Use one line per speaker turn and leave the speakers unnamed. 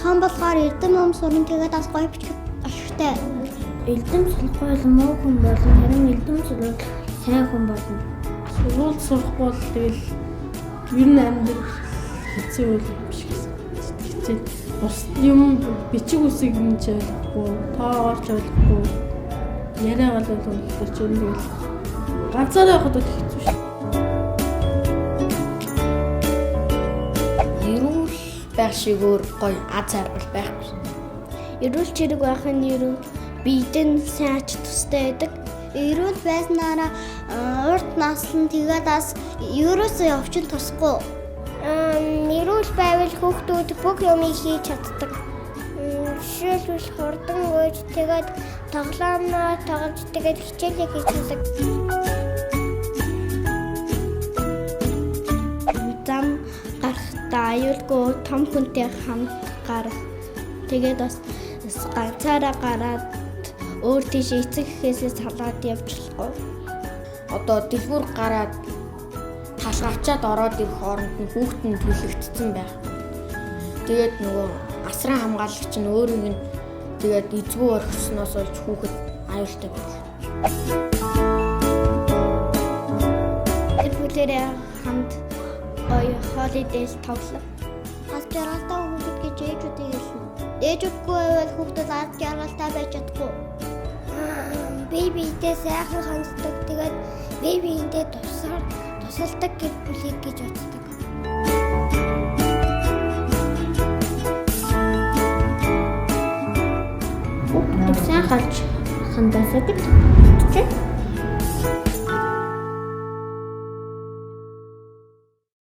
Хан болохоор эрдэм ном сурна тэгээд бас гоё бичих ашигтай.
Эрдэм сурахгүй бол муу хүн болно. Харин эрдэм сурвал сайн хүн болно.
Сургууль сурахгүй бол тэгэл ер нь амьдрал хэцүү үйл биш гэсэн. Хэцүү. Бус юм бичиг үсэг нь ч ойлгохгүй, тоогоорч ойлгохгүй. Яриагаад бол өнөхөж юм тэгэл ганцаараа явахад бол хэцүү шүү.
Эрүүл байх шиг өөр гоё аз жаргал байхгүй. Эрүүл чирэг байх нь ерөө биедэн сайн ач тустай байдаг.
Эрүүл байснараа урт наслан тэгээд бас ерөөсөө явчин тусахгүй.
Эрүүл байвал хүүхдүүд бүх юмыг хийж чаддаг. Жишээлбэл хурдан ууж тэгээд тоглоомноо тоглож тэгээд хичээлээ хийж чаддаг. Зам гарахдаа аюулгүй том хүнтэй хамт гарах. Тэгээд бас ганцаараа гараад өөр тийш эцэг эхээсээ салаад явж болохгүй. Одоо дэлгүүр гараад талгавчаад ороод ирэх хооронд нь хүүхэд нь төлөгдсөн байх. Тэгээд нөгөө асран хамгаалагч нь өөрийг нь тэгээд эзгүй орхисноос олж хүүхэд аюултай байх. Эпүлэрээ хамт гоё холидейс тоглох.
Аз жаргалтай хүүхэд гэж ээжүүдийг хэлнэ. Ээжүүдгүй байвал хүүхдүүд аз жаргалтай байж чадахгүй.
Бибитэй сайхан ханддаг. Тэгээд бибитэй тусалдаг гэр бүлийг гэж боддог. Хүүхдүүд сайн халж хандасаа гэж бодчих.